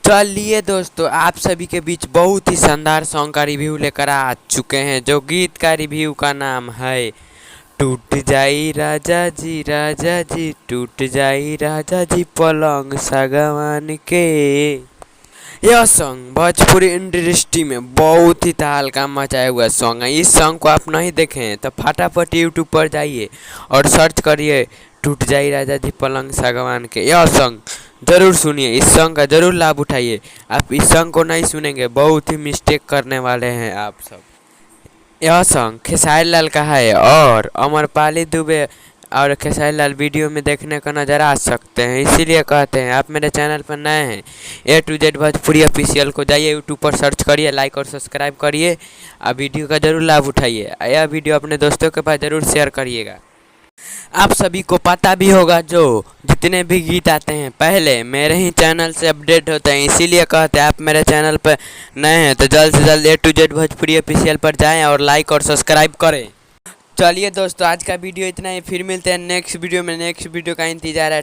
चलिए दोस्तों, आप सभी के बीच बहुत ही शानदार सॉन्ग का रिव्यू लेकर आ चुके हैं। जो गीत का रिव्यू का नाम है टूट जाई राजा जी टूट जाई राजा जी पलंग सागवान के। यह सॉन्ग भोजपुरी इंडस्ट्री में बहुत ही तहलका मचाया हुआ सॉन्ग है। इस सॉन्ग को आप नहीं देखें तो फटाफट यूट्यूब पर जाइए और सर्च करिए टूट जाई राजा जी पलंग सागवान के। यह सॉन्ग ज़रूर सुनिए, इस सॉन्ग का ज़रूर लाभ उठाइए। आप इस सॉन्ग को नहीं सुनेंगे बहुत ही मिस्टेक करने वाले हैं आप सब। यह सॉन्ग खेसारी लाल का है और अमरपाली दुबे और खेसारी लाल वीडियो में देखने को नज़र आ सकते हैं। इसीलिए कहते हैं आप मेरे चैनल पर नए हैं A to Z Bhojpuri official को जाइए, यूट्यूब पर सर्च करिए, लाइक और सब्सक्राइब करिए। आप वीडियो का ज़रूर लाभ उठाइए। यह वीडियो अपने दोस्तों के पास ज़रूर शेयर करिएगा। आप सभी को पता भी होगा जो जितने भी गीत आते हैं पहले मेरे ही चैनल से अपडेट होते हैं। इसीलिए कहते हैं आप मेरे चैनल पर नए हैं तो जल्द से जल्द A to Z Bhojpuri official पर जाएं और लाइक और सब्सक्राइब करें। चलिए दोस्तों, आज का वीडियो इतना ही। फिर मिलते हैं नेक्स्ट वीडियो में। नेक्स्ट वीडियो का इंतजार है।